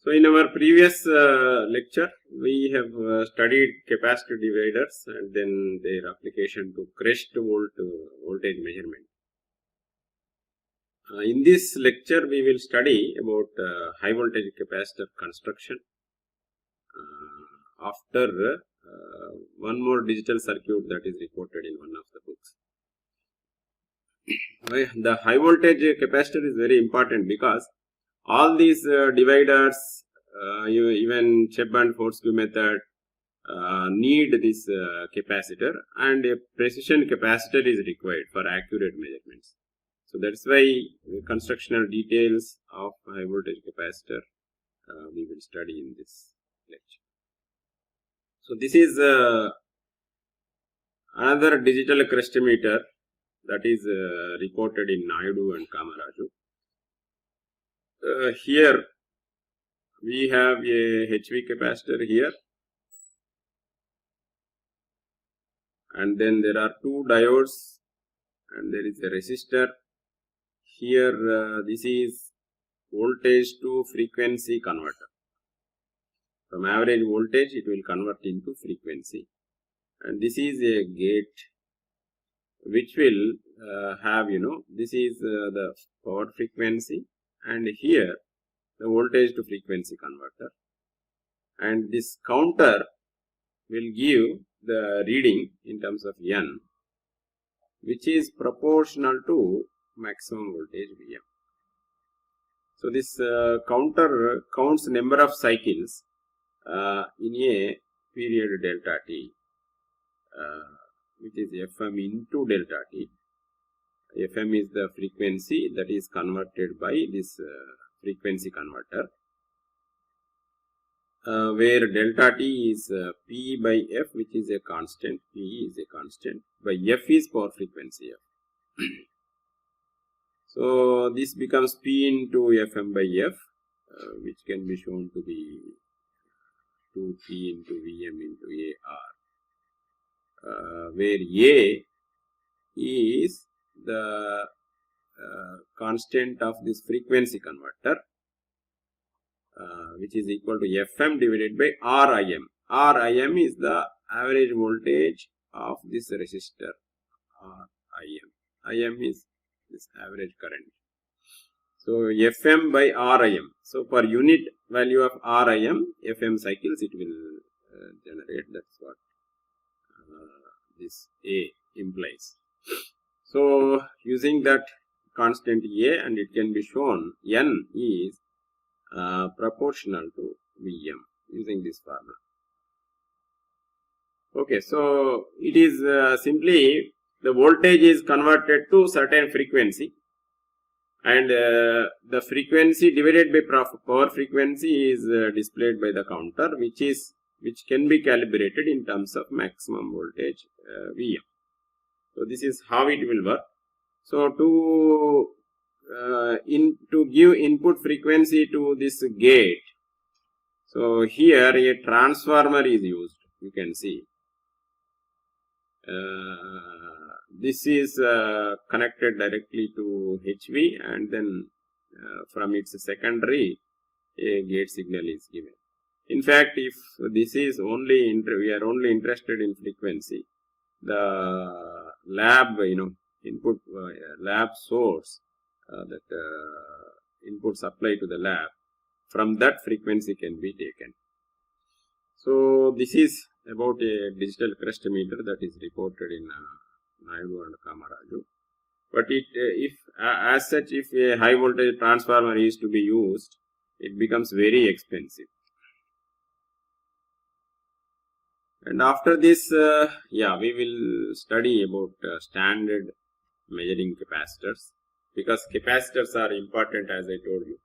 So in our previous lecture, we have studied capacitor dividers and then their application to crest voltage measurement. In this lecture, we will study about high voltage capacitor construction. After one more digital circuit that is reported in one of the books. The high voltage capacitor is very important because all these dividers, even Cheb and Fortescue method, need this capacitor, and a precision capacitor is required for accurate measurements. So that's why the constructional details of high voltage capacitor we will study in this lecture. So this is another digital crestometer that is reported in Naidu and Kamaraju. Here we have a HV capacitor here, and then there are two diodes, and there is a resistor. Here this is voltage to frequency converter. From average voltage it will convert into frequency, and this is a gate which will have, this is the power frequency, and here the voltage to frequency converter, and this counter will give the reading in terms of N, which is proportional to maximum voltage Vm. So this counter counts number of cycles in a period delta t, which is Fm into delta t. Fm is the frequency that is converted by this frequency converter, where delta t is P by F, which is a constant, P is a constant, by F is power frequency F. So this becomes P into Fm by F, which can be shown to be 2P into Vm into AR, where A is the constant of this frequency converter, which is equal to Fm divided by RIm. RIm is the average voltage of this resistor, RIm. Im is this average current. So Fm by RIm. So per unit value of RIm, Fm cycles it will generate. That's what this A implies. So using that constant A, and it can be shown N is proportional to Vm using this formula. Okay, so it is simply the voltage is converted to certain frequency, and the frequency divided by power frequency is displayed by the counter, which can be calibrated in terms of maximum voltage Vm. So this is how it will work. So to give input frequency to this gate, so here a transformer is used. You can see this is connected directly to HV, and then from its secondary a gate signal is given. In fact, if this is only we are only interested in frequency, the lab input lab source, that input supply to the lab, from that frequency can be taken. So this is about a digital crestometer that is reported in Naidu and Kamaraju. But as such, if a high voltage transformer is to be used, it becomes very expensive. And after this, we will study about standard measuring capacitors, because capacitors are important, as I told you.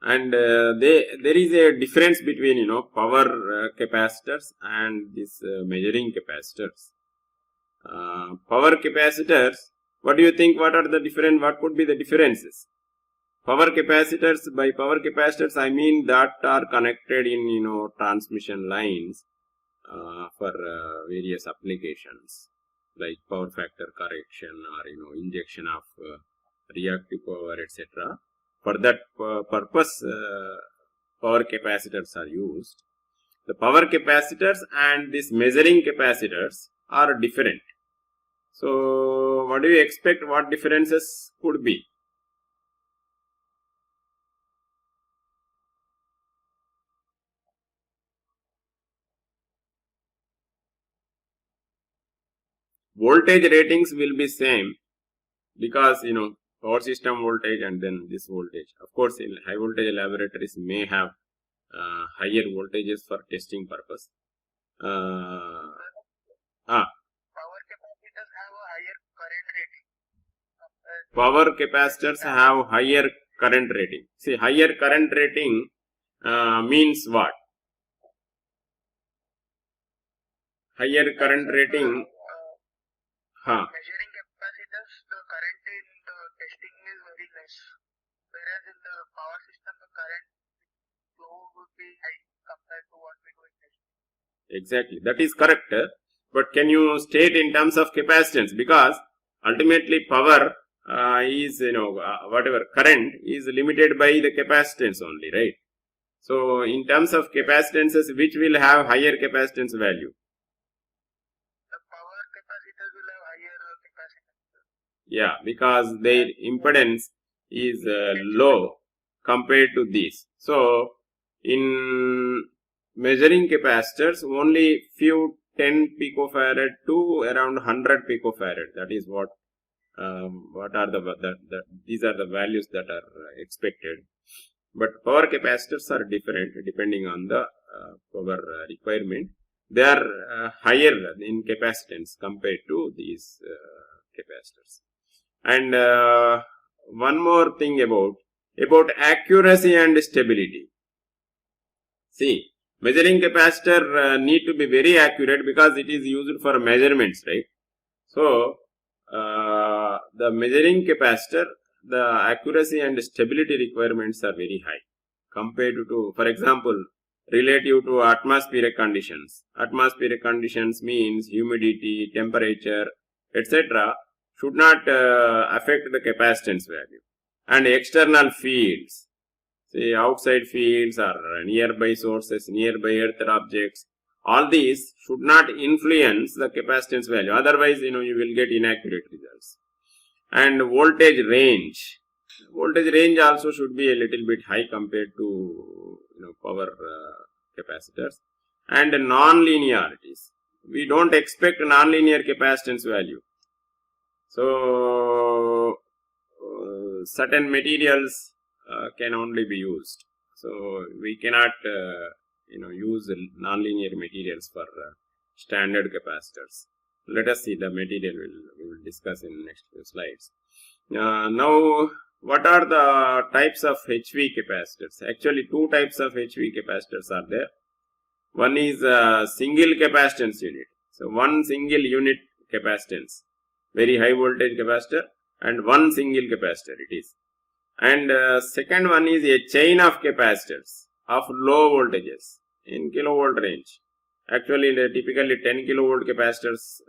And there is a difference between power capacitors and this measuring capacitors. Power capacitors, what do you think? What are the different? What could be the differences? Power capacitors, by power capacitors I mean that are connected in transmission lines for various applications like power factor correction, or injection of reactive power, etc. For that purpose, power capacitors are used. The power capacitors and these measuring capacitors are different. So, what do you expect? What differences could be? Voltage ratings will be same because power system voltage and then this voltage. Of course, in high voltage laboratories may have higher voltages for testing purpose. Power capacitors have higher current rating. See, higher current rating means what? Higher current rating. Measuring capacitors, the current in the testing is very less, whereas in the power system, the current flow would be high compared to what we do in testing. Exactly, that is correct. But can you state in terms of capacitance? Because ultimately power is whatever current is limited by the capacitance only, right? So in terms of capacitances, which will have higher capacitance value? The power capacitors will have higher capacitance. Yeah, because their impedance is low compared to these. So in measuring capacitors, only few 10 picofarad to around 100 picofarad. That is what are these are the values that are expected. But power capacitors are different depending on the power requirement. They are higher in capacitance compared to these capacitors. And one more thing about accuracy and stability. See, measuring capacitor need to be very accurate because it is used for measurements, right? So, the measuring capacitor, the accuracy and stability requirements are very high compared to, for example, relative to atmospheric conditions. Atmospheric conditions means humidity, temperature, etc. should not affect the capacitance value. And external fields, say outside fields or nearby sources, nearby earth objects, all these should not influence the capacitance value. Otherwise, you will get inaccurate results. And voltage range. Voltage range also should be a little bit high compared to power capacitors. And non-linearities. We don't expect non-linear capacitance value. So, certain materials can only be used. So, we cannot use nonlinear materials for standard capacitors. Let us see the material we will discuss in next few slides. Now, what are the types of HV capacitors? Actually, two types of HV capacitors are there. One is a single capacitance unit. So, one single unit capacitance, very high voltage capacitor, and one single capacitor it is. And second one is a chain of capacitors of low voltages in kilovolt range. Actually, typically 10 kilovolt capacitors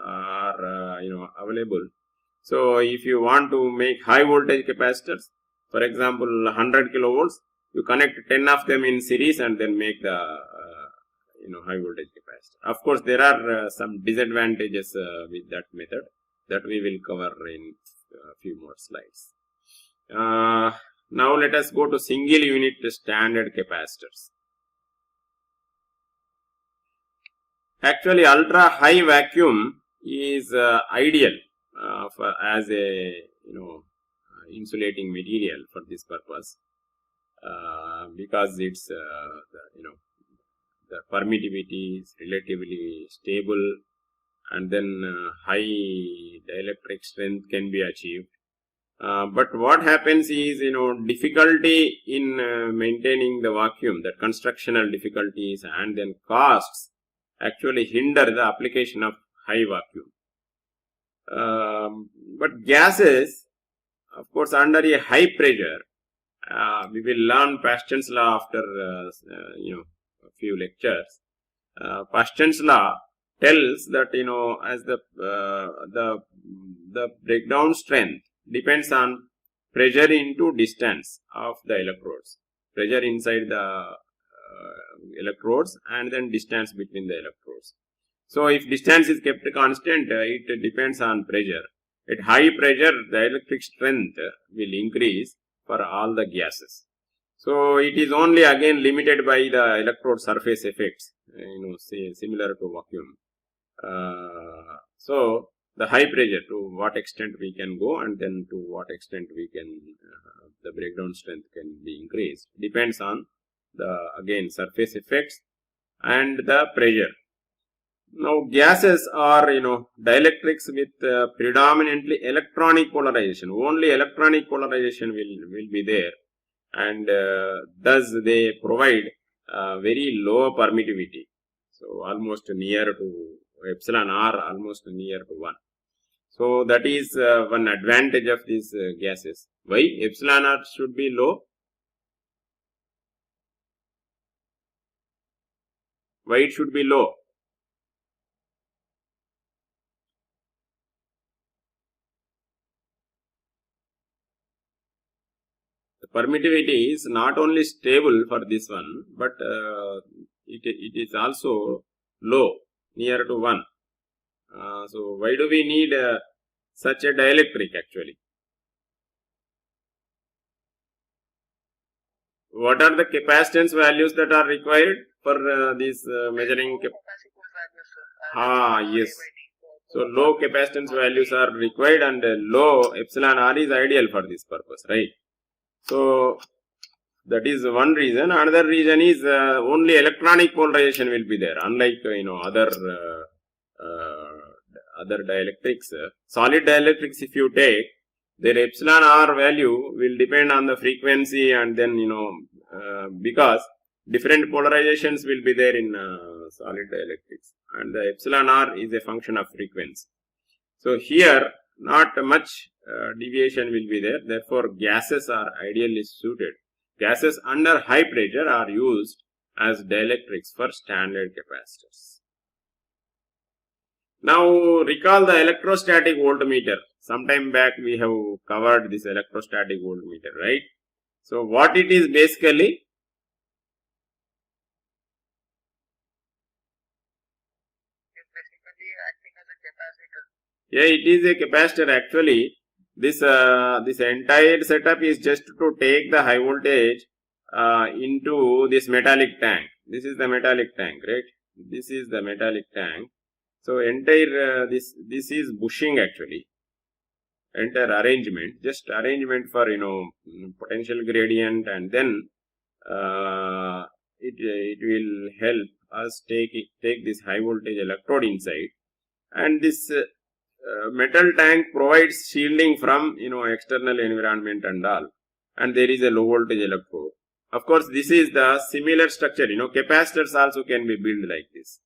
are available. So, if you want to make high voltage capacitors, for example, 100 kilovolts, you connect 10 of them in series and then make the high voltage capacitor. Of course, there are some disadvantages with that method that we will cover in a few more slides. Now let us go to single unit standard capacitors. Actually, ultra high vacuum is ideal as a insulating material for this purpose because it's the permittivity is relatively stable, and then high dielectric strength can be achieved. But what happens is, difficulty in maintaining the vacuum, the constructional difficulties and then costs actually hinder the application of high vacuum. But gases, of course, under a high pressure, we will learn Pasten's law after a few lectures. Pasten's law tells that as the breakdown strength depends on pressure into distance of the electrodes. Pressure inside the electrodes and then distance between the electrodes. So if distance is kept constant, it depends on pressure. At high pressure, the electric strength will increase for all the gases. So it is only again limited by the electrode surface effects, similar to vacuum. So the high pressure, to what extent we can go and then to what extent we can, the breakdown strength can be increased, depends on the again surface effects and the pressure. Now gases are dielectrics with predominantly electronic polarization. Only electronic polarization will be there, and thus they provide very low permittivity. So almost near to epsilon r, almost near to 1. So that is one advantage of these gases. Why epsilon r should be low? Why it should be low? The permittivity is not only stable for this one, but it is also low, near to 1. So why do we need such a dielectric actually? What are the capacitance values that are required for this measuring? Yes. So low capacitance values are required, and low epsilon r is ideal for this purpose, right? So that is one reason. Another reason is only electronic polarization will be there, unlike other dielectrics. Solid dielectrics, if you take, their epsilon r value will depend on the frequency, and then because different polarizations will be there in solid dielectrics, and the epsilon r is a function of frequency. So here not much deviation will be there. Therefore gases are ideally suited. Gases under high pressure are used as dielectrics for standard capacitors. Now recall the electrostatic voltmeter. Sometime back we have covered this electrostatic voltmeter, right? So what it is basically? It's basically acting as a capacitor. Yeah, it is a capacitor actually. This entire setup is just to take the high voltage into this metallic tank. This is the metallic tank, right? This is the metallic tank. So entire this is bushing actually. Entire arrangement, just arrangement for potential gradient, and then it will help us take this high voltage electrode inside, and this metal tank provides shielding from external environment and all, and there is a low voltage electrode. Of course, this is the similar structure. Capacitors also can be built like this,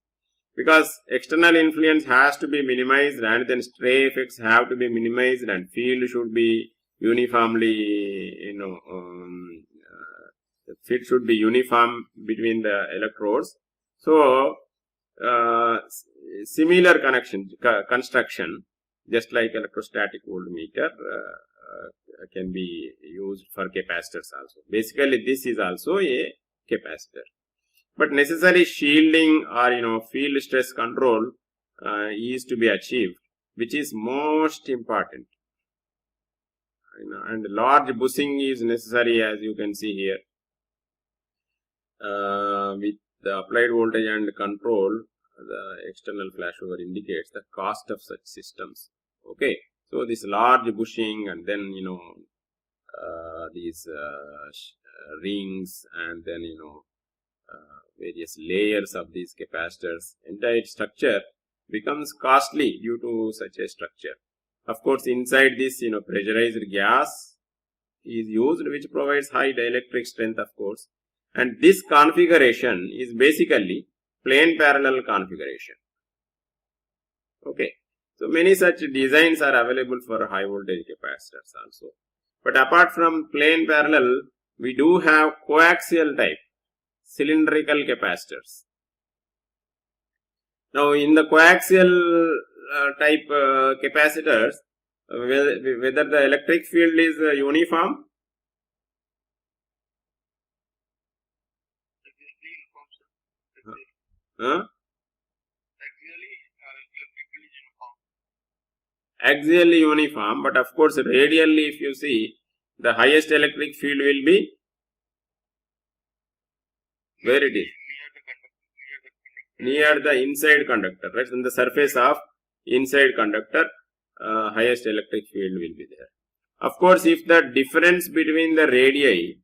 because external influence has to be minimized, and then stray effects have to be minimized, and field should be uniformly the field should be uniform between the electrodes. So similar construction, just like electrostatic voltmeter, can be used for capacitors also. Basically this is also a capacitor, but necessary shielding or field stress control is to be achieved, which is most important. And large bushing is necessary, as you can see here. With the applied voltage and control, the external flashover indicates the cost of such systems. Okay, so this large bushing, and then these rings, and then various layers of these capacitors, entire structure becomes costly due to such a structure. Of course, inside this pressurized gas is used, which provides high dielectric strength, of course, and this configuration is basically plane parallel configuration. Okay, so many such designs are available for high voltage capacitors also, but apart from plane parallel, we do have coaxial type cylindrical capacitors. Now in the coaxial type capacitors, whether the electric field is uniform. Huh? Axially uniform, but of course radially if you see, the highest electric field will be where it is? Near the inside conductor, right? On the surface of inside conductor, highest electric field will be there. Of course, if the difference between the radii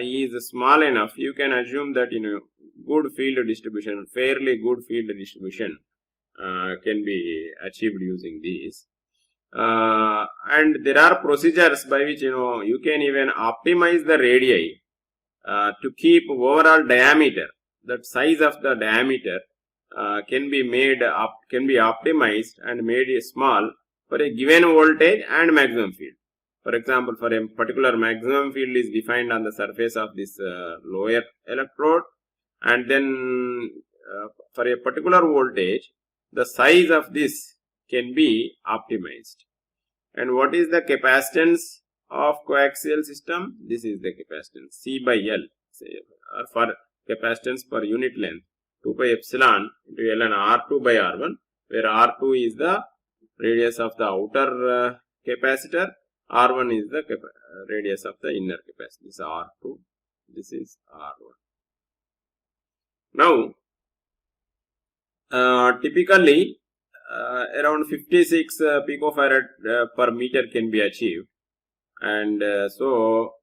is small enough, you can assume that good field distribution, fairly good field distribution can be achieved using these. And there are procedures by which you can even optimize the radii to keep overall diameter. That size of the diameter can be optimized and made small for a given voltage and maximum field. For example, for a particular maximum field is defined on the surface of this lower electrode, and then for a particular voltage, the size of this can be optimized. And what is the capacitance of coaxial system? This is the capacitance C by L, or for capacitance per unit length 2 pi epsilon into L and R2 by R1, where R2 is the radius of the outer capacitor, R1 is the radius of the inner capacitor. This is R2, this is R1. Now, typically around 56 picofarad per meter can be achieved, and so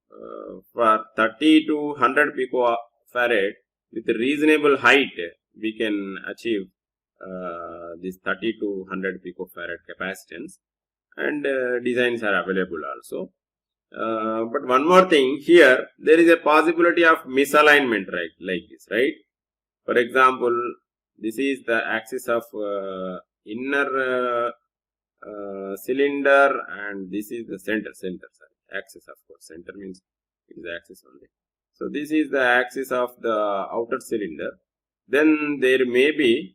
for 30 to 100 picofarad with reasonable height we can achieve this 30 to 100 picofarad capacitance, and designs are available also. But one more thing, here there is a possibility of misalignment, right, like this, right? For example, this is the axis of inner cylinder, and this is the center axis, of course. Center means it is axis only. So this is the axis of the outer cylinder. Then there may be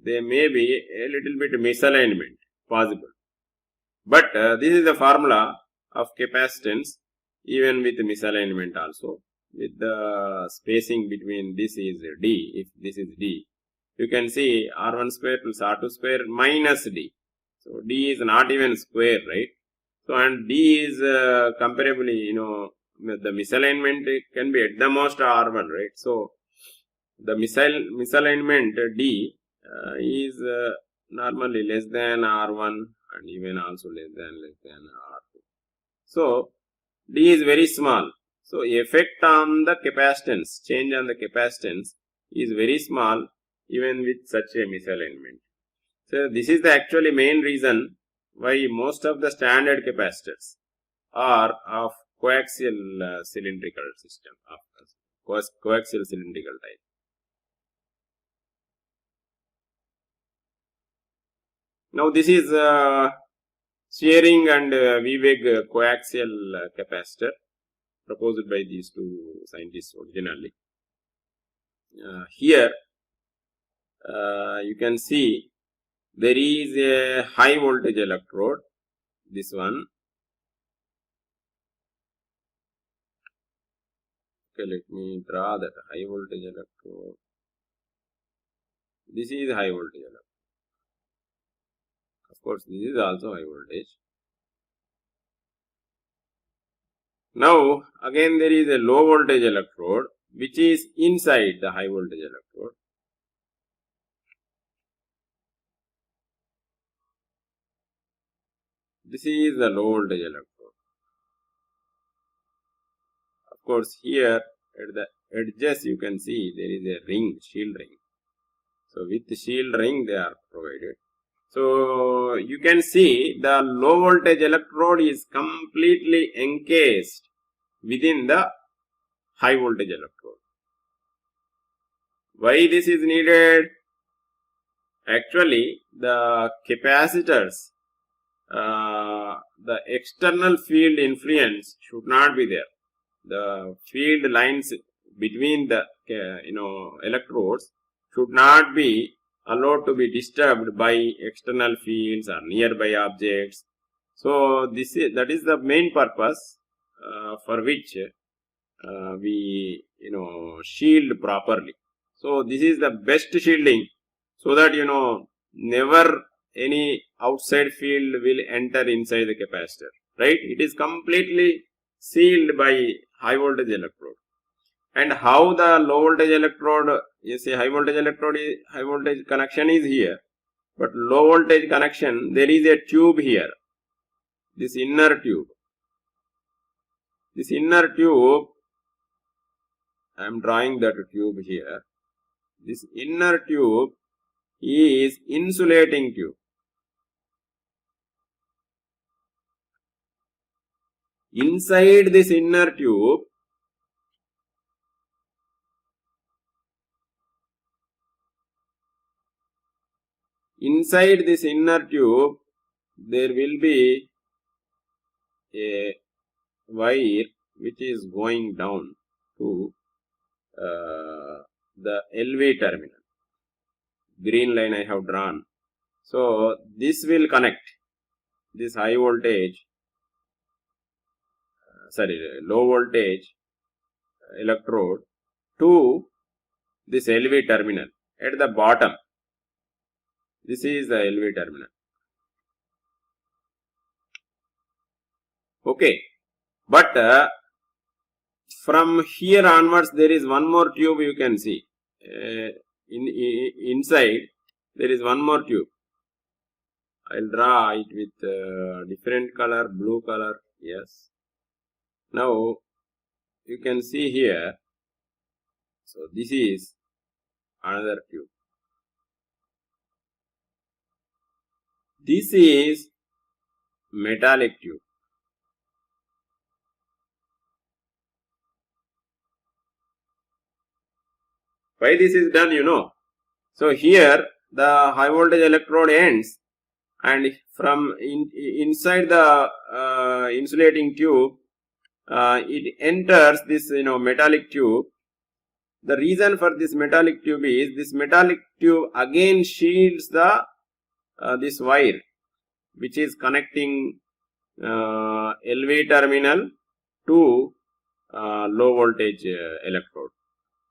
a little bit misalignment possible. But this is the formula of capacitance even with misalignment also. With the spacing between this is D, if this is D, you can see R1 square plus R2 square minus D. So D is not even square, right? So and D is comparably, the misalignment can be at the most R1, right? So the misalignment D is normally less than R1 and even also less than R2. So D is very small. So effect on the capacitance, change on the capacitance is very small even with such a misalignment. So this is the actually main reason why most of the standard capacitors are of coaxial cylindrical system, of coaxial cylindrical type. Now this is Shearing and Wieweg coaxial capacitor proposed by these two scientists originally. Here you can see there is a high voltage electrode, this one. Okay, let me draw that high voltage electrode. This is high voltage electrode. Of course, this is also high voltage. Now, again there is a low voltage electrode which is inside the high voltage electrode. This is the low voltage electrode. Of course, here at the edges you can see there is a ring, shield ring. So with the shield ring they are provided. So you can see the low voltage electrode is completely encased within the high voltage electrode. Why this is needed? Actually, the capacitors, the external field influence should not be there. The field lines between the electrodes should not be allowed to be disturbed by external fields or nearby objects. So that is the main purpose for which we shield properly. So this is the best shielding, so that never any outside field will enter inside the capacitor, right? It is completely sealed by high voltage electrode. And how the low voltage electrode, you see high voltage connection is here, but low voltage connection, there is a tube here, this inner tube. This inner tube, I am drawing that tube here. This inner tube is insulating tube. Inside this inner tube, there will be a wire which is going down to the LV terminal. Green line I have drawn. So this will connect this low voltage electrode to this LV terminal at the bottom. This is the LV terminal. Okay, but from here onwards there is one more tube you can see. Inside there is one more tube. I will draw it with different color, blue color. Yes. Now you can see here. So this is another tube. This is metallic tube. Why this is done, So here the high voltage electrode ends, and from inside the insulating tube, it enters this metallic tube. The reason for this metallic tube is this metallic tube again shields the this wire which is connecting LV terminal to low voltage electrode.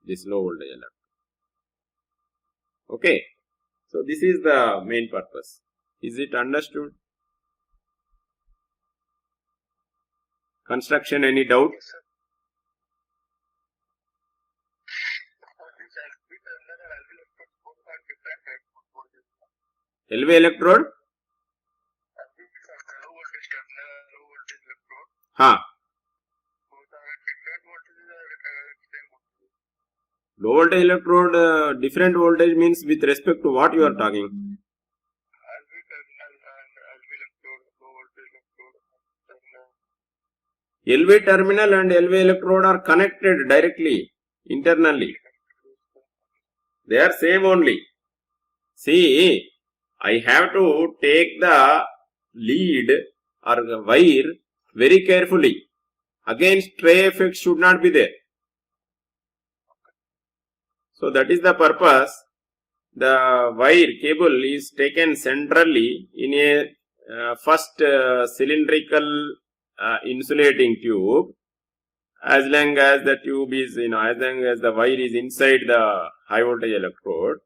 This low voltage electrode. Okay, so this is the main purpose. Is it understood? Construction, any doubt? Yes, sir. LV electrode? Huh. Low voltage electrode, different voltage means with respect to what you are talking? LV terminal and LV electrode are connected directly, internally. They are same only. See, I have to take the lead or the wire very carefully. Again, stray effect should not be there. So that is the purpose. The wire cable is taken centrally in a first cylindrical insulating tube. As long as the tube is, as long as the wire is inside the high voltage electrode,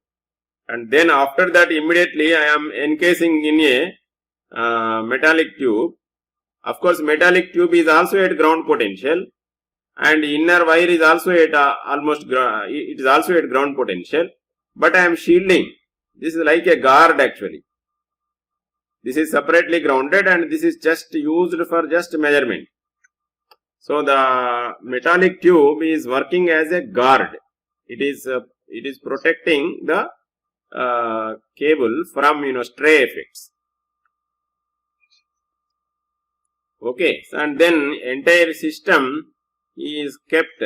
and then after that immediately I am encasing in a metallic tube. Of course, metallic tube is also at ground potential, and inner wire is also at it is also at ground potential, but I am shielding. This is like a guard actually. This is separately grounded, and this is just used for just measurement. So the metallic tube is working as a guard. It is protecting the cable from stray effects. Okay, and then entire system is kept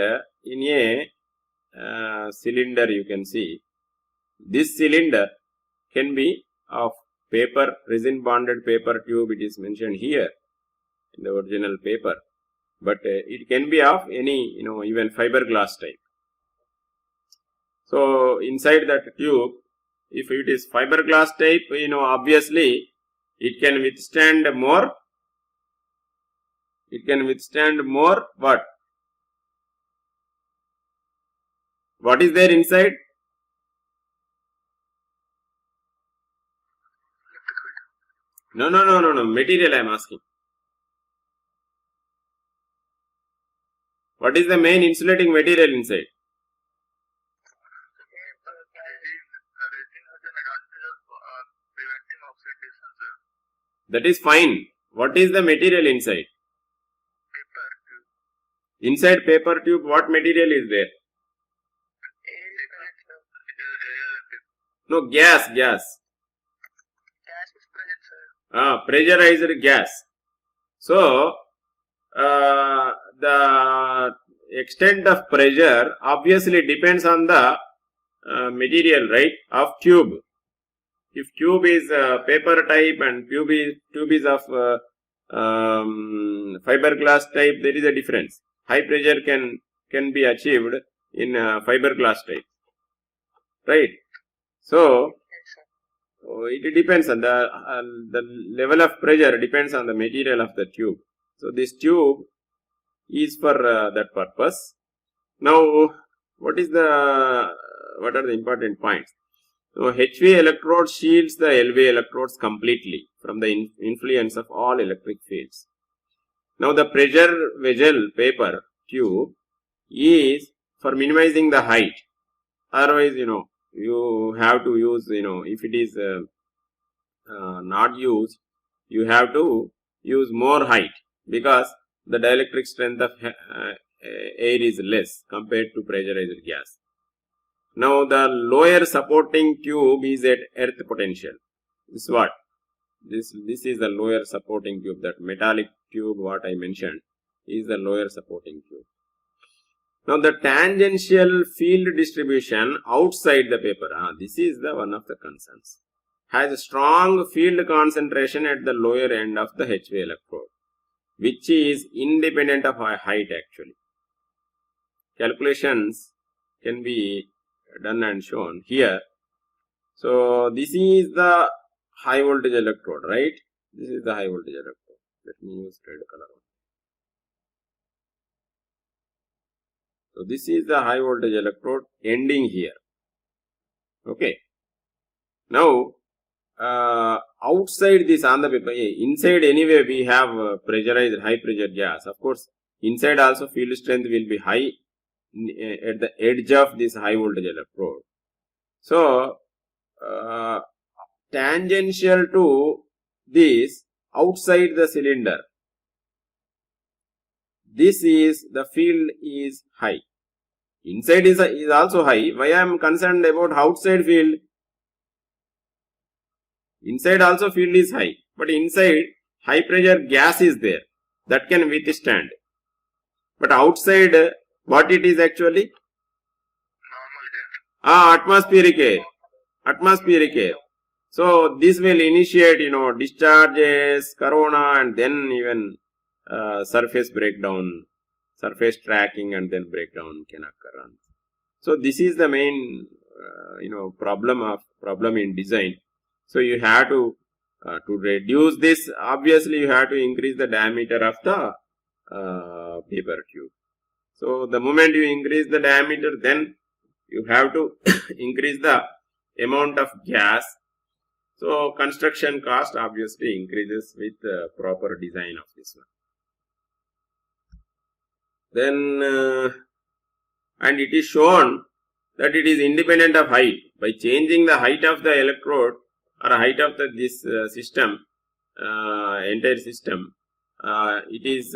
in a cylinder. You can see this cylinder can be of paper, resin bonded paper tube. It is mentioned here in the original paper, but it can be of any even fiberglass type. So inside that tube If it is fiberglass type, obviously it can withstand more. It can withstand more what? What is there inside? No. Material I am asking. What is the main insulating material inside? That is fine. What is the material inside? Inside paper tube, what material is there? No, gas. Gas is present, sir. Pressurized gas. So, the extent of pressure obviously depends on the material, right, of tube. If tube is paper type and tube is of fiberglass type, there is a difference. High pressure can be achieved in fiberglass type, right? So it depends on the level of pressure depends on the material of the tube. So this tube is for that purpose. Now, what are the important points? So HV electrode shields the LV electrodes completely from the influence of all electric fields. Now the pressure vessel paper tube is for minimizing the height. Otherwise, you have to use, if it is not used, you have to use more height because the dielectric strength of air is less compared to pressurized gas. Now the lower supporting tube is at earth potential. This is what? This is the lower supporting tube. That metallic tube what I mentioned is the lower supporting tube. Now the tangential field distribution outside the paper, this is the one of the concerns, has a strong field concentration at the lower end of the HV electrode, which is independent of height actually. Calculations can be done and shown here. So this is the high voltage electrode, right? This is the high voltage electrode. Let me use red color. So this is the high voltage electrode ending here. Okay. Now outside this on the paper, inside anyway we have pressurized high pressure gas. Of course, inside also field strength will be high at the edge of this high voltage electrode. So tangential to this outside the cylinder, this is the field is high. Inside is also high. Why I am concerned about outside field? Inside also field is high, but inside high pressure gas is there that can withstand. But outside, what it is actually? Atmospheric air. Atmospheric air. So this will initiate, discharges, corona, and then even surface breakdown, surface tracking, and then breakdown can occur. So this is the main, problem in design. So you have to reduce this. Obviously, you have to increase the diameter of the paper tube. So the moment you increase the diameter, then you have to increase the amount of gas. So construction cost obviously increases with proper design of this one. Then and it is shown that it is independent of height. By changing the height of the electrode or height of this system, entire system, it is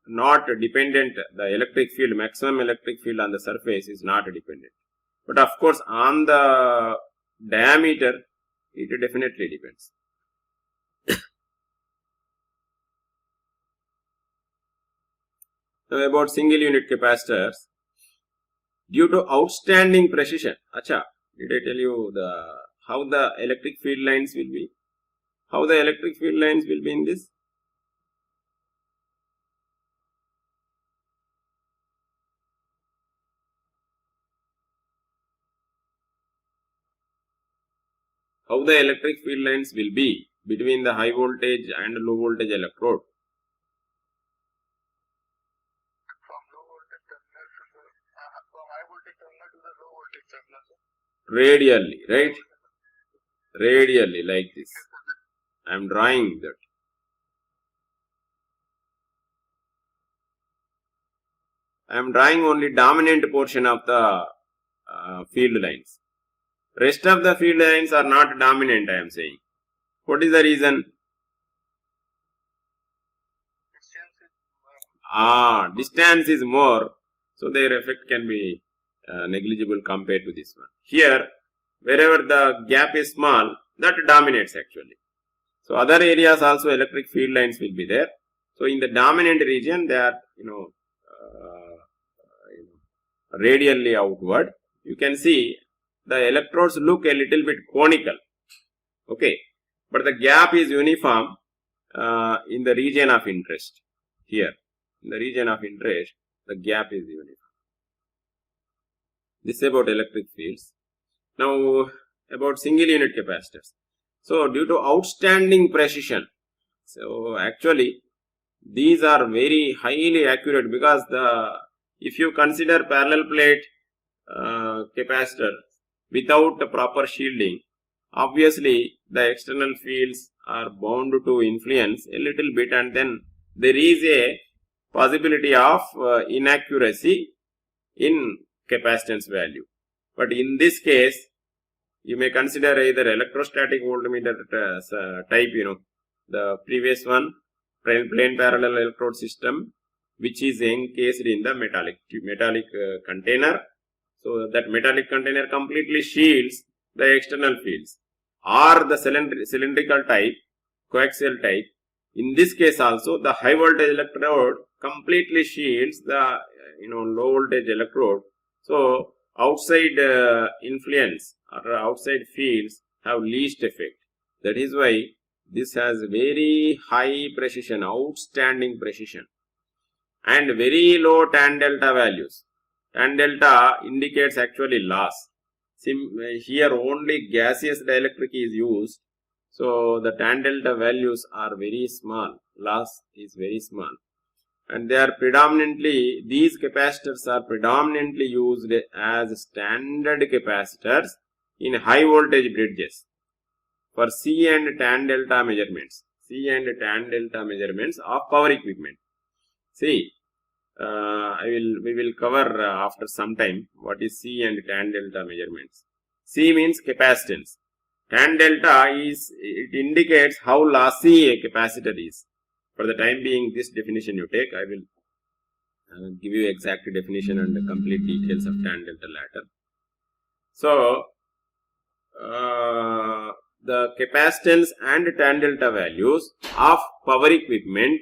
not dependent. The electric field, maximum electric field on the surface is not dependent. But of course, on the diameter, it definitely depends. Now about single unit capacitors, due to outstanding precision. Acha, did I tell you how the electric field lines will be? How the electric field lines will be in this? how the electric field lines will be between the high voltage and low voltage electrode. From low voltage terminal to the from high voltage terminal to the low voltage terminal, sir. Radially, right? Radially, like this. I am drawing that. I am drawing only dominant portion of the field lines. Rest of the field lines are not dominant, I am saying. What is the reason? Distance is more, so their effect can be negligible compared to this one. Here, wherever the gap is small, that dominates actually. So other areas also electric field lines will be there. So in the dominant region, they are radially outward. You can see the electrodes look a little bit conical. Okay, but the gap is uniform in the region of interest. Here, in the region of interest, the gap is uniform. This is about electric fields. Now, about single unit capacitors. So, due to outstanding precision, so actually these are very highly accurate, because if you consider parallel plate capacitor without the proper shielding, obviously the external fields are bound to influence a little bit, and then there is a possibility of inaccuracy in capacitance value. But in this case, you may consider either electrostatic voltmeter type, the previous one, plain parallel electrode system, which is encased in the metallic container. So that metallic container completely shields the external fields, or the cylindrical type, coaxial type. In this case also, the high voltage electrode completely shields the low voltage electrode. So outside influence or outside fields have least effect. That is why this has very high precision, outstanding precision, and very low tan delta values. Tan delta indicates actually loss. Here only gaseous dielectric is used, so the tan delta values are very small, loss is very small, and they are predominantly, these capacitors are predominantly used as standard capacitors in high voltage bridges for C and tan delta measurements, of power equipment. See, we will cover after some time what is C and tan delta measurements. C means capacitance. Tan delta it indicates how lossy a capacitor is. For the time being, this definition you take. I will give you exact definition and the complete details of tan delta later. So, the capacitance and tan delta values of power equipment,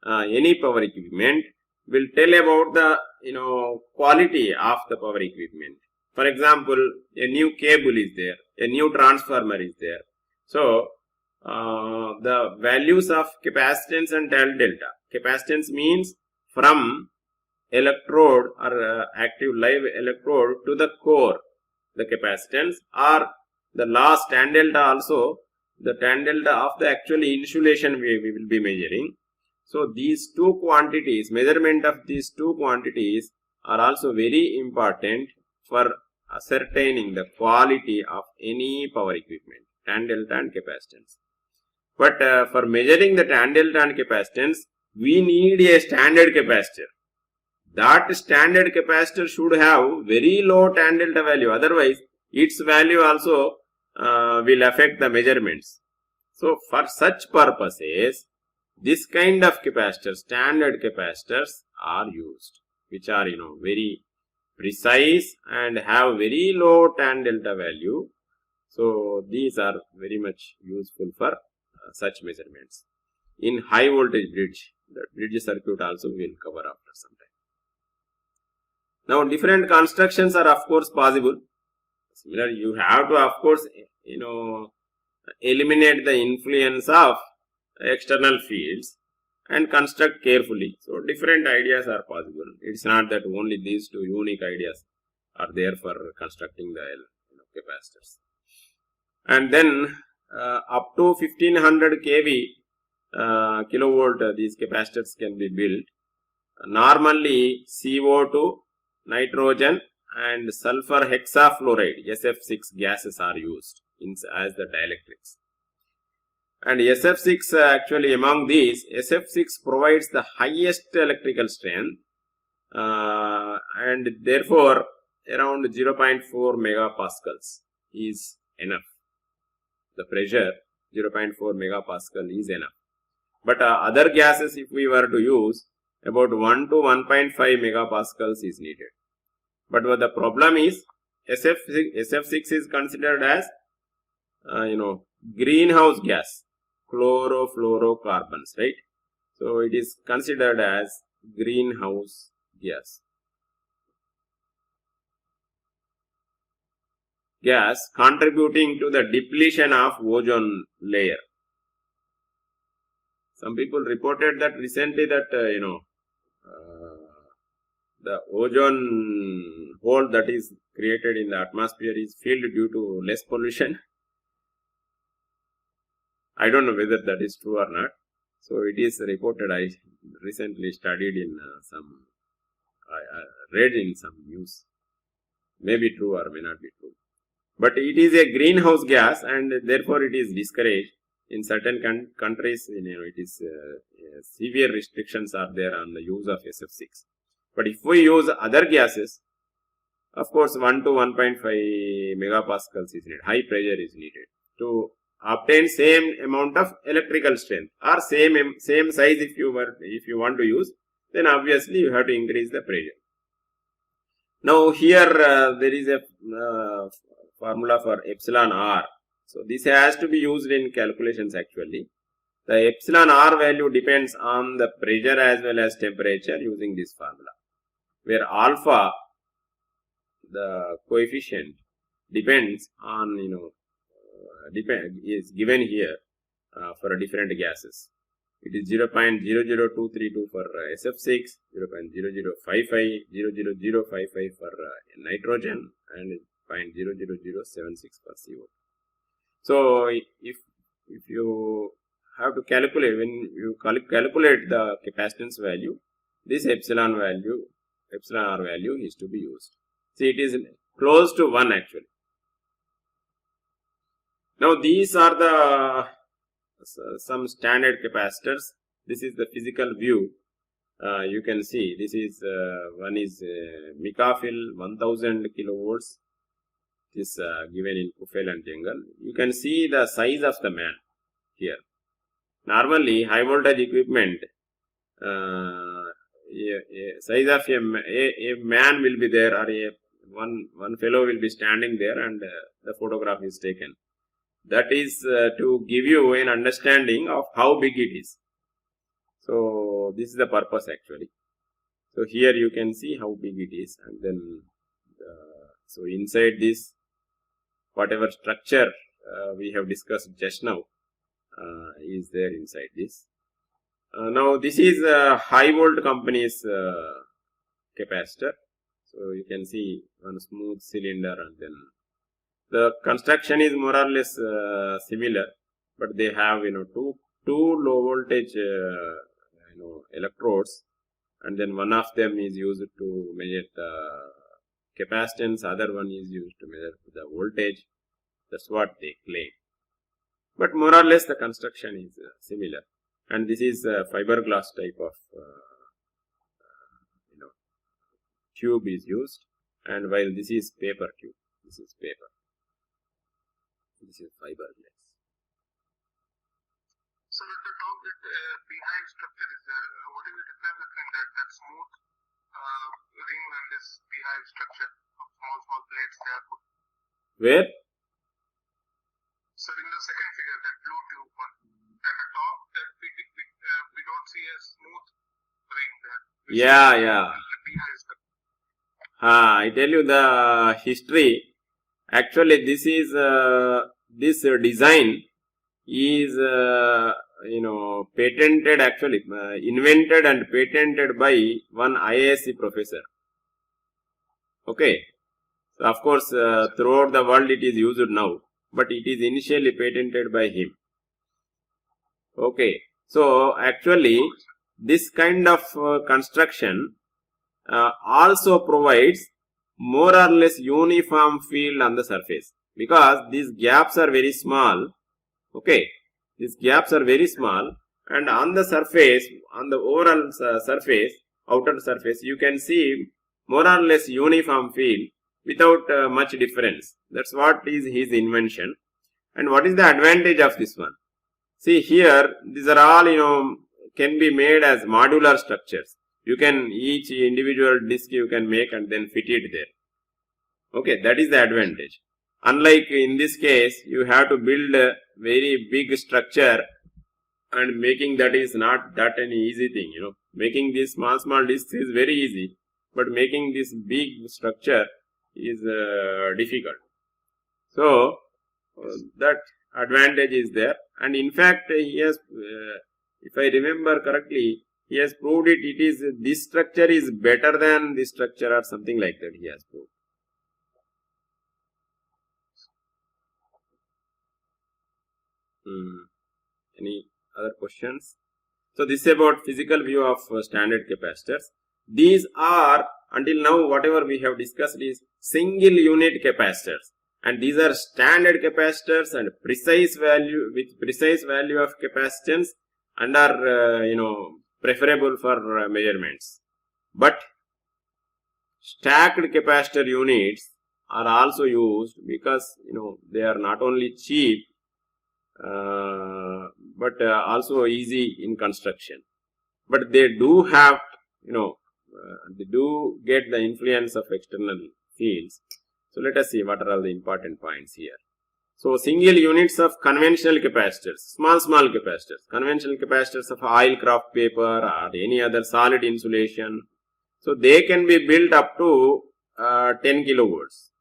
any power equipment, will tell about the quality of the power equipment. For example, a new cable is there, a new transformer is there. So the values of capacitance and tan delta. Capacitance means from electrode or active live electrode to the core, the capacitance, or the last tan delta also, the tan delta of the actual insulation we will be measuring. So these two quantities, measurement of these two quantities are also very important for ascertaining the quality of any power equipment, tan delta and capacitance. But for measuring the tan delta and capacitance, we need a standard capacitor. That standard capacitor should have very low tan delta value, otherwise its value also will affect the measurements. So for such purposes, this kind of capacitors, standard capacitors, are used, which are very precise and have very low tan delta value. So these are very much useful for such measurements. In high voltage bridge, the bridge circuit also we will cover after some time. Now different constructions are of course possible. Similar, you have to of course eliminate the influence of external fields and construct carefully. So different ideas are possible. It's not that only these two unique ideas are there for constructing the capacitors. And then up to 1500 kV kilovolt these capacitors can be built. Normally CO2, nitrogen and sulfur hexafluoride SF6 gases are used as the dielectrics. And SF6 actually among these, SF6 provides the highest electrical strength and therefore around 0.4 megapascals is enough. The pressure 0.4 megapascal is enough. But other gases, if we were to use, about 1 to 1.5 megapascals is needed. But what the problem is, SF6 is considered as greenhouse gas, chlorofluorocarbons, right? So it is considered as greenhouse gas. Gas contributing to the depletion of ozone layer. Some people reported that recently that the ozone hole that is created in the atmosphere is filled due to less pollution. I don't know whether that is true or not. So it is reported. I recently studied in I read in some news. May be true or may not be true. But it is a greenhouse gas and therefore it is discouraged. In certain countries, it is severe restrictions are there on the use of SF6. But if we use other gases, of course 1 to 1.5 megapascals is needed. High pressure is needed to obtain same amount of electrical strength or same size. If you want to use, then obviously you have to increase the pressure. Now here there is a formula for epsilon r. So this has to be used in calculations actually. The epsilon r value depends on the pressure as well as temperature using this formula, where alpha, the coefficient, depends on is given here for different gases. It is 0.00232 for SF6, 0.0055, 0.00055 for nitrogen, and 0.00076 for CO2. So if you have to calculate, when you calculate the capacitance value, this epsilon r value is to be used. See, it is close to 1 actually. Now these are the some standard capacitors. This is the physical view. You can see this is one is Mikafil 1000 kilovolts. It is given in Kuffel and Jengel. You can see the size of the man here. Normally, high voltage equipment, size of a man will be there, or one fellow will be standing there, and the photograph is taken. That is to give you an understanding of how big it is. So this is the purpose actually. So here you can see how big it is, and then so inside this, whatever structure we have discussed just now is there inside this. Now this is high volt company's capacitor. So you can see one smooth cylinder, and then the construction is more or less similar, but they have two low voltage electrodes, and then one of them is used to measure the capacitance, other one is used to measure the voltage. That's what they claim. But more or less the construction is similar. And this is a fiberglass type of tube is used, and while this is paper tube, this is paper. This is fiberglass. So if you talk that behind structure is there, what is the difference between that smooth ring and this behind structure of small plates they are put? Where? So in the second figure, that blue tube one, at the top, that we don't see a smooth ring there. Yeah. Behind structure. I tell you the history. Actually, this is this design is patented, actually invented and patented by one IISc professor. Okay, so of course throughout the world it is used now. but it is initially patented by him. Okay, so actually this kind of construction also provides more or less uniform field on the surface, because these gaps are very small. Okay, these gaps are very small, and on the surface, on the overall surface, outer surface, you can see more or less uniform field without much difference. That's what is his invention. And what is the advantage of this one? See here, these are all, can be made as modular structures. You can, each individual disk you can make and then fit it there. Okay, that is the advantage. Unlike in this case, you have to build a very big structure, and making that is not that any easy thing, Making these small disks is very easy, but making this big structure is difficult. So, that advantage is there. And in fact, he has, if I remember correctly, he has proved it. It is, this structure is better than this structure or something like that. He has proved. Any other questions? So this is about physical view of standard capacitors. These are, until now, whatever we have discussed is single unit capacitors, and these are standard capacitors and precise value, with precise value of capacitance, and are preferable for measurements. But stacked capacitor units are also used because they are not only cheap but also easy in construction. But they do have, they do get the influence of external fields. So let us see what are all the important points here. So single units of conventional capacitors, small capacitors, conventional capacitors of oilcraft paper or any other solid insulation. So they can be built up to 10 kilovolts.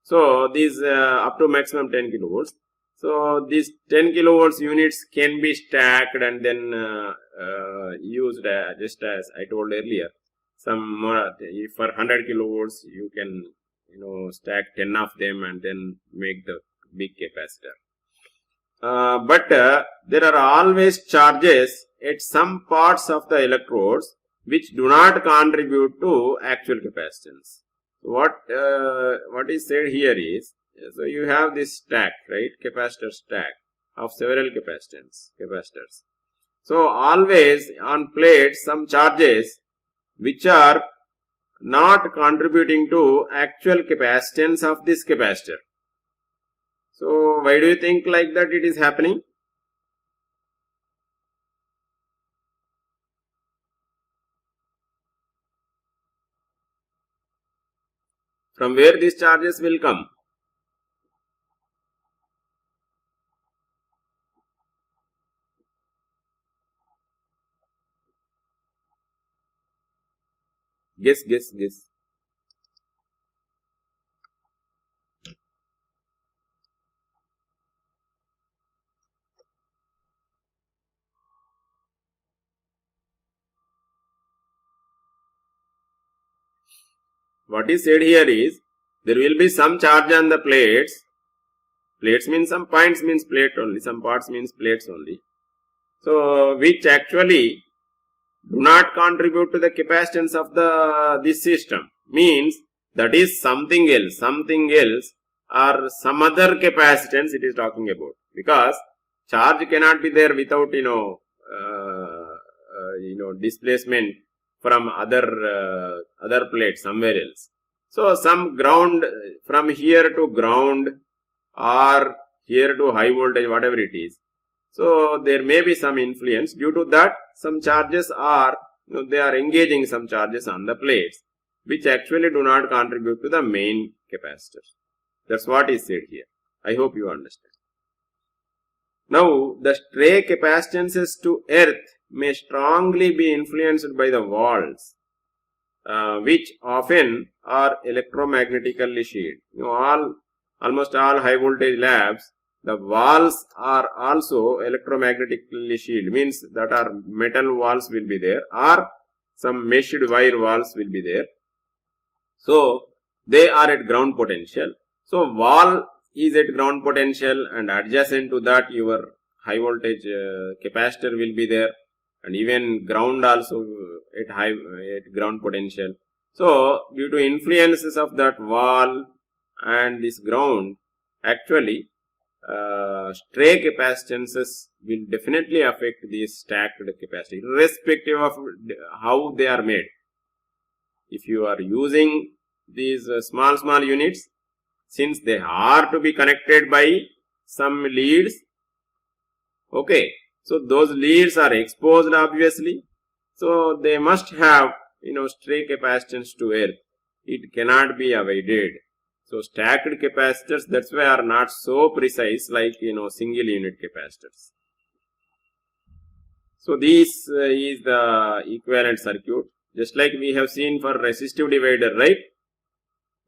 So these up to maximum 10 kilovolts. So these 10 kilovolts units can be stacked and then used just as I told earlier. Some more, if for 100 kilovolts you can stack 10 of them and then make the big capacitor. But there are always charges at some parts of the electrodes which do not contribute to actual capacitance. What is said here is, so you have this stack, right, capacitor stack of several capacitors. So always on plates some charges which are not contributing to actual capacitance of this capacitor. So why do you think like that it is happening? From where these charges will come? Guess. What is said here is, there will be some charge on the plates. Plates means some points means plate only, some parts means plates only. So, which actually do not contribute to the capacitance of this system. Means that is something else or some other capacitance it is talking about. Because charge cannot be there without displacement from other plates somewhere else. So some ground, from here to ground or here to high voltage, whatever it is. So there may be some influence. Due to that, some charges are, they are engaging some charges on the plates, which actually do not contribute to the main capacitor. That's what is said here. I hope you understand. Now, the stray capacitances to earth may strongly be influenced by the walls, which often are electromagnetically shielded. Almost all high voltage labs, the walls are also electromagnetically shielded. Means that are metal walls will be there, or some meshed wire walls will be there. So they are at ground potential. So wall is at ground potential, and adjacent to that your high voltage capacitor will be there, and even ground also at ground potential. So due to influences of that wall and this ground, actually stray capacitances will definitely affect these stacked capacitors, irrespective of how they are made. If you are using these small units, since they are to be connected by some leads, okay, so those leads are exposed obviously, so they must have stray capacitance to earth. It cannot be avoided. So stacked capacitors, that's why are not so precise like single unit capacitors. So this is the equivalent circuit, just like we have seen for resistive divider, right?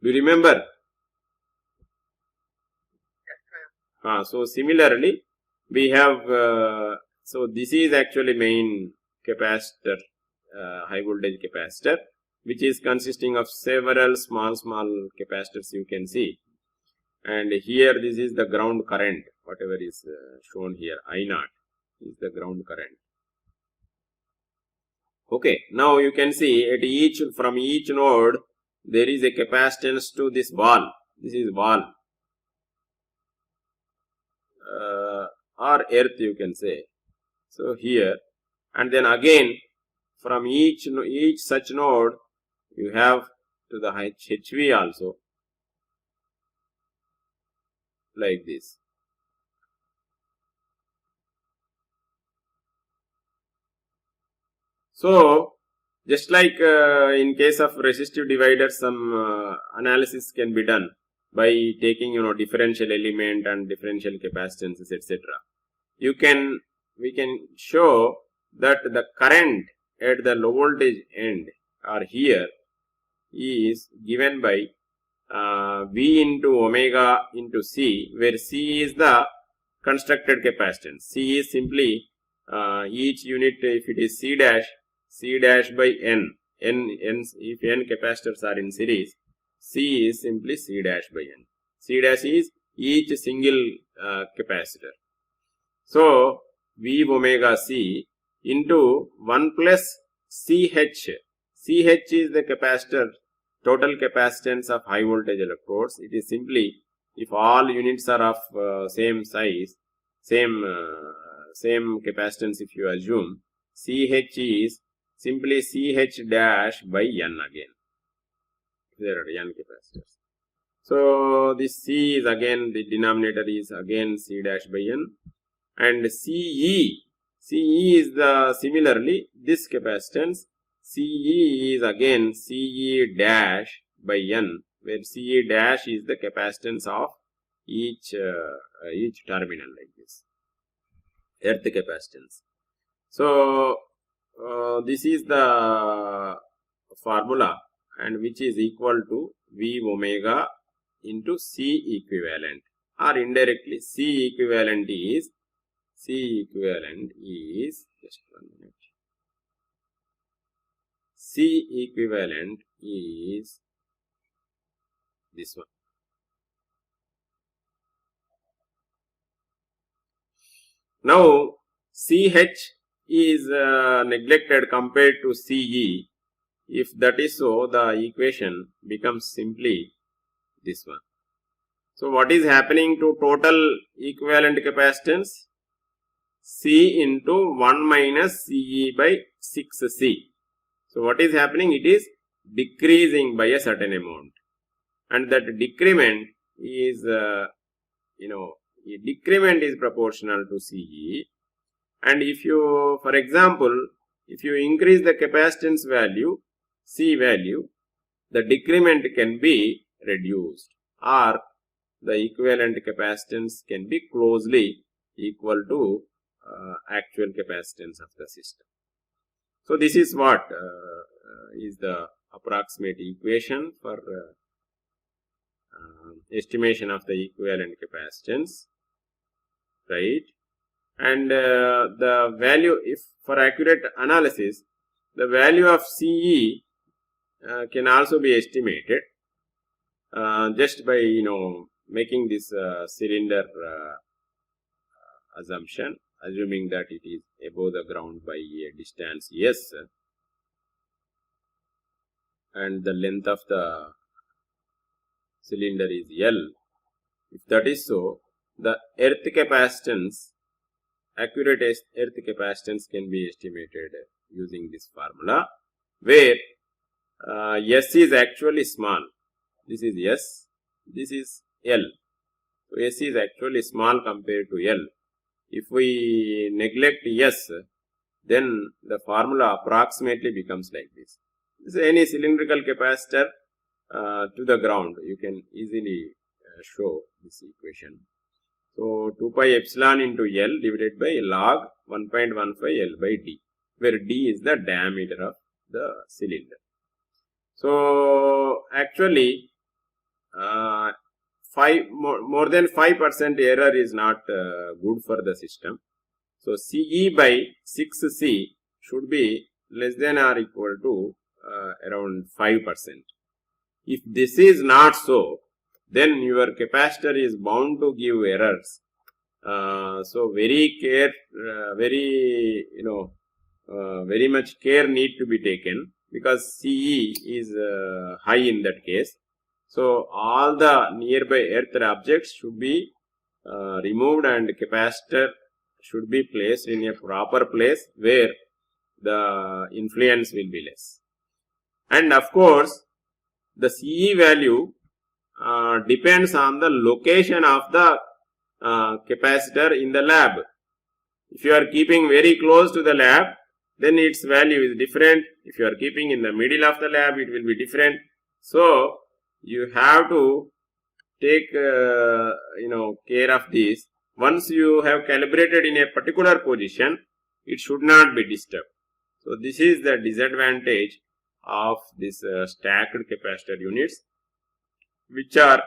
Do you remember? So similarly, we have, so this is actually main capacitor, high voltage capacitor, which is consisting of several small capacitors you can see. And here this is the ground current, whatever is shown here, I0 is the ground current. Okay, now you can see at from each node there is a capacitance to this wall. This is wall. Or earth you can say. So here, and then again from each such node you have to the HV also, like this. So just like in case of resistive divider, some analysis can be done by taking differential element and differential capacitances, etc. We can show that the current at the low voltage end or here is given by V into omega into C, where C is the constructed capacitance. C is simply each unit, if it is C dash by N. If N capacitors are in series, C is simply C dash by N. C dash is each single capacitor. So V omega C into 1 plus CH. CH is the capacitor, total capacitance of high voltage electrodes. It is simply, if all units are of same size, same capacitance, if you assume, CH is simply CH dash by N again. There are N capacitors. So this C is again, the denominator is again C dash by N, and CE is the similarly this capacitance. CE is again CE dash by N, where CE dash is the capacitance of each terminal, like this, earth capacitance. So this is the formula, and which is equal to V omega into C equivalent, or indirectly C equivalent is just 1 minute. C equivalent is this one. Now CH is neglected compared to CE. If that is so, the equation becomes simply this one. So what is happening to total equivalent capacitance? C into 1 minus CE by 6C. So what is happening? It is decreasing by a certain amount, and that decrement is decrement is proportional to CE. And if you, for example, if you increase the capacitance value, C value, the decrement can be reduced, or the equivalent capacitance can be closely equal to actual capacitance of the system. So this is what is the approximate equation for estimation of the equivalent capacitance, right? And the value, if for accurate analysis, the value of CE can also be estimated just by making this cylinder assumption, assuming that it is above the ground by a distance s, and the length of the cylinder is L. If that is so, the earth capacitance, accurate earth capacitance can be estimated using this formula, where S is actually small. This is S, this is L. So S is actually small compared to L. If we neglect S, then the formula approximately becomes like this. This is any cylindrical capacitor to the ground. You can easily show this equation. So 2 pi epsilon into L divided by log 1.15 L by D, where D is the diameter of the cylinder. So actually more than 5% error is not good for the system. So CE by 6C should be less than or equal to around 5%. If this is not so, then your capacitor is bound to give errors. So very much care need to be taken, because CE is high in that case. So all the nearby earth objects should be removed, and capacitor should be placed in a proper place where the influence will be less. And of course, the CE value depends on the location of the capacitor in the lab. If you are keeping very close to the lab, then its value is different. If you are keeping in the middle of the lab, it will be different. So you have to take care of this. Once you have calibrated in a particular position, it should not be disturbed. So this is the disadvantage of this stacked capacitor units, which are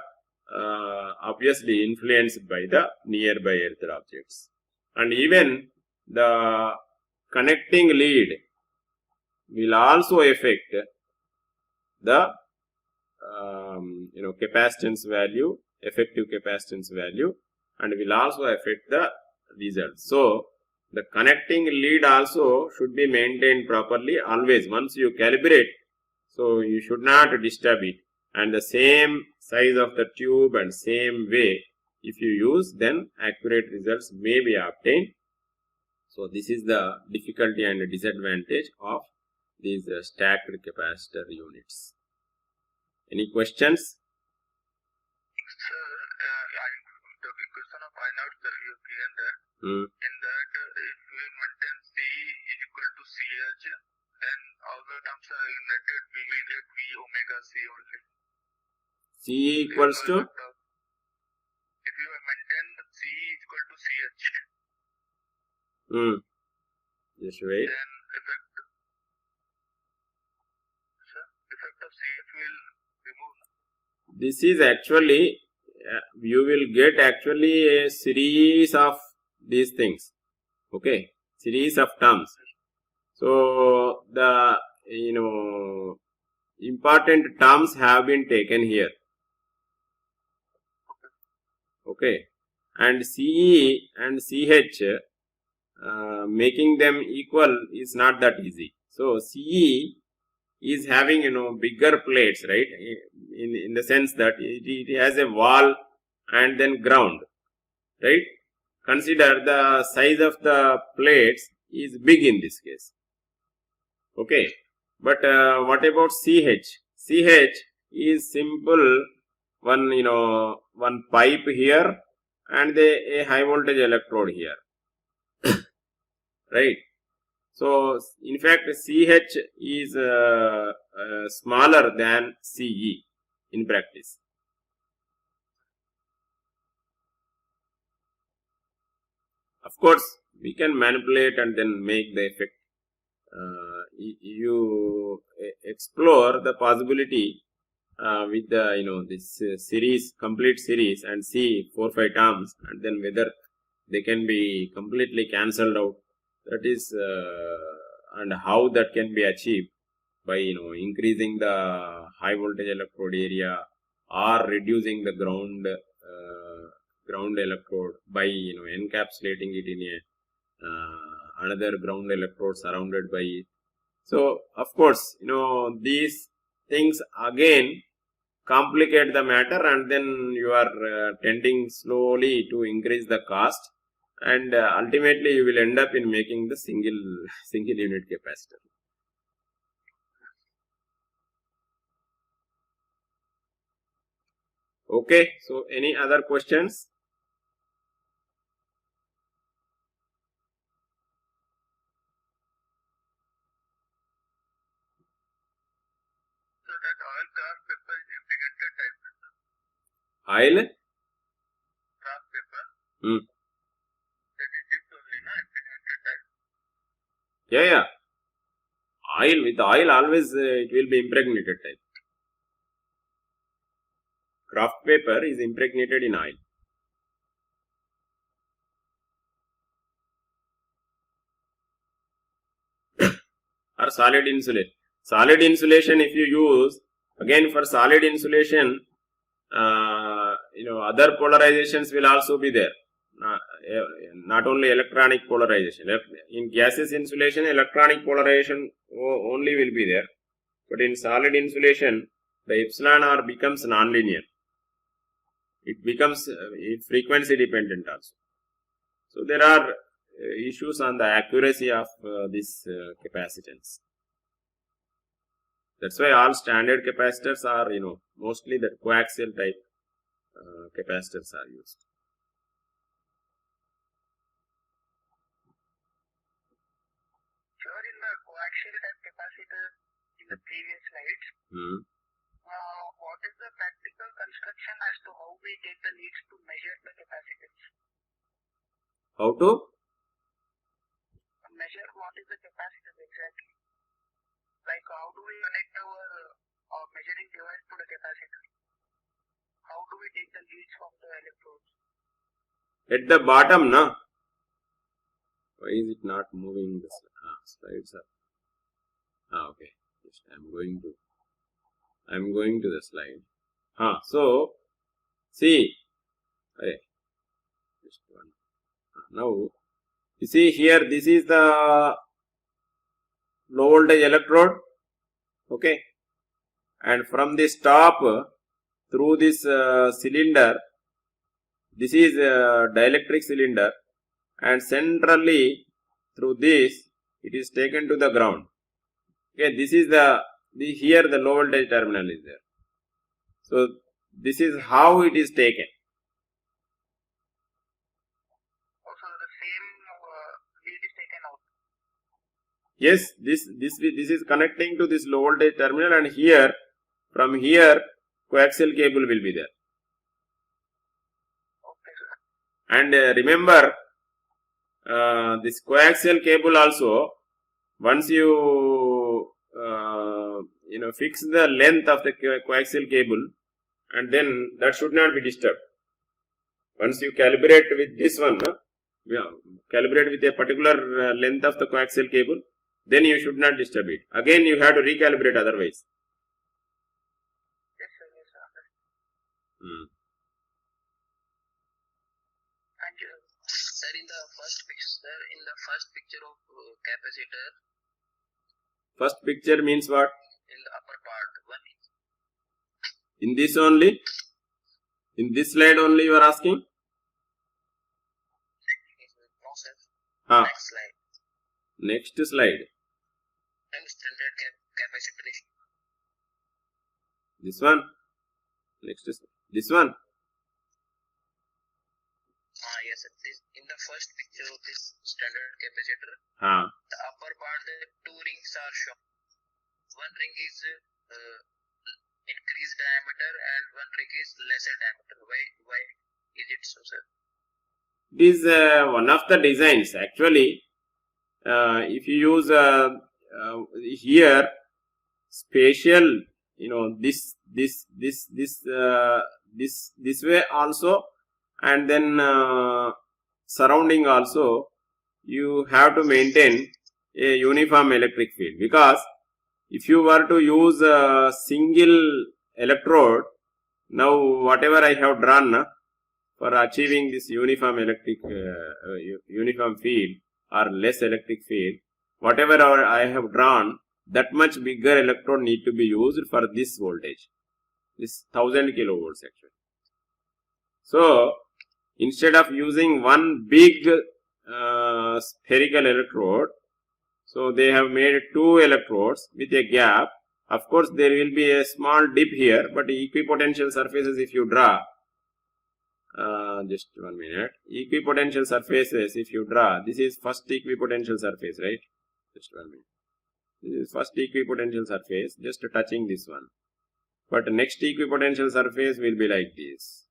obviously influenced by the nearby earth objects. And even the connecting lead will also affect the capacitance value, effective capacitance value, and will also affect the results. So the connecting lead also should be maintained properly always. Once you calibrate, so you should not disturb it. And the same size of the tube and same way if you use, then accurate results may be obtained. So this is the difficulty and disadvantage of these stacked capacitor units. Any questions? Sir, the question of I naught that you have given there, in that if we maintain C is equal to CH, then all the terms are united, we will get V omega C only. C equals to? If you maintain C is equal to CH, just wait. then effect of CH will remove. This is actually, you will get actually a series of these things. Okay, series of terms. So the important terms have been taken here. Okay, and CE and CH making them equal is not that easy. So CE is having bigger plates, right? In the sense that it has a wall and then ground, right? Consider the size of the plates is big in this case. Okay, but what about CH? CH is simple one pipe here and a high voltage electrode here, right? So in fact CH is smaller than CE in practice. Of course, we can manipulate and then make the effect. You explore the possibility with the this series, complete series, and see 4-5 terms, and then whether they can be completely cancelled out. That is, and how that can be achieved by increasing the high voltage electrode area or reducing the ground ground electrode by encapsulating it in a another ground electrode surrounded by it. So of course these things again complicate the matter, and then you are tending slowly to increase the cost, and ultimately you will end up in making the single unit capacitor. Okay, so any other questions? So that oil craft paper is impregnated type. Oil? Craft paper. Hmm. That is dipped only, no? Impregnated type. Yeah. Oil, with oil always it will be impregnated type. Craft paper is impregnated in oil. Or solid insulation. Solid insulation, if you use, again for solid insulation, other polarizations will also be there. Not only electronic polarization. In gaseous insulation, electronic polarization only will be there. But in solid insulation, the epsilon R becomes nonlinear. It becomes frequency dependent also. So there are issues on the accuracy of this capacitance. That's why all standard capacitors are, mostly the coaxial type capacitors are used. Sure, in the coaxial type capacitor in the previous slides, what is the practical construction as to how we take the leads to measure the capacitance? How to? Measure what is the capacitance exactly. Like how do we connect our measuring device to the capacitor? How do we take the leads from the electrodes? At the bottom, na? Why is it not moving? The slides are. Okay. Just I'm going to the slide. So see, just one. Now you see here, this is the low voltage electrode. Okay, and from this top through this cylinder, this is a dielectric cylinder, and centrally through this it is taken to the ground. Okay, this is here the low voltage terminal is there. So this is how it is taken. Also the same lead is taken out. Yes, this is connecting to this low voltage terminal, and here from here coaxial cable will be there. Okay, sir. And remember, this coaxial cable also, once you fix the length of the coaxial cable, and then that should not be disturbed. Once you calibrate with this one, calibrate with a particular length of the coaxial cable, then you should not disturb it. Again, you have to recalibrate otherwise. Yes, sir. Thank you. Sir, in the first picture of capacitor. First picture means what? In the upper part, one is. In this only? In this slide only you are asking? No, sir. Next slide. Next slide. Standard capacitor. This one? Next is this one? Yes, sir. In the first picture of this standard capacitor, the upper part, the two rings are shown. One ring is increased diameter and one ring is lesser diameter. Why is it so, sir? It is one of the designs. Actually, if you use here spatial, this way also, and then surrounding also, you have to maintain a uniform electric field, because if you were to use a single electrode, now whatever I have drawn, for achieving this uniform uniform field or less electric field, whatever I have drawn, that much bigger electrode need to be used for this voltage, this 1000 kilovolts actually. So instead of using one big spherical electrode, so they have made two electrodes with a gap. Of course, there will be a small dip here, but equipotential surfaces if you draw, just 1 minute, equipotential surfaces if you draw, this is first equipotential surface, right? Just 1 minute. This is first equipotential surface, just touching this one. But next equipotential surface will be like this.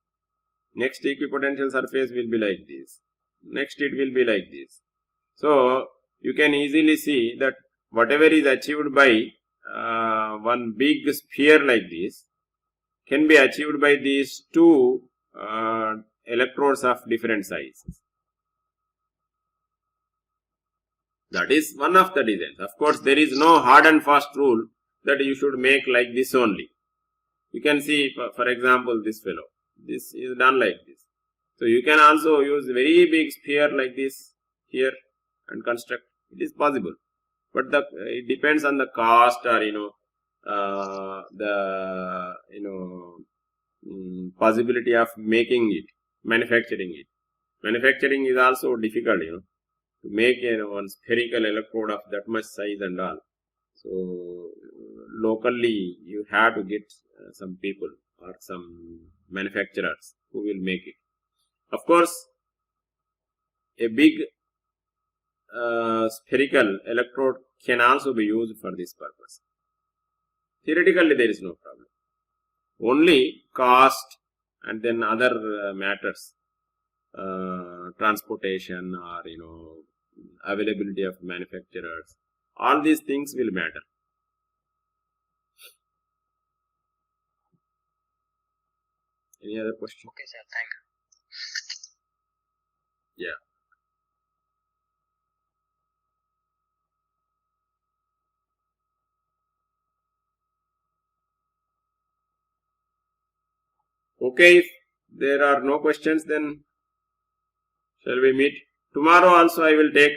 Next equipotential surface will be like this. Next it will be like this. So you can easily see that whatever is achieved by one big sphere like this can be achieved by these two electrodes of different sizes. That is one of the designs. Of course, there is no hard and fast rule that you should make like this only. You can see, for example, this fellow. This is done like this. So you can also use very big sphere like this here and construct. It is possible, but it depends on the cost or possibility of making it, manufacturing it. Manufacturing is also difficult, to make one spherical electrode of that much size and all. So locally you have to get some people or some manufacturers who will make it. Of course, a big spherical electrode can also be used for this purpose. Theoretically, there is no problem. Only cost and then other matters, transportation or availability of manufacturers, all these things will matter. Any other question? Okay, sir. Thank you. Yeah. Okay, if there are no questions, then shall we meet? Tomorrow also I will take,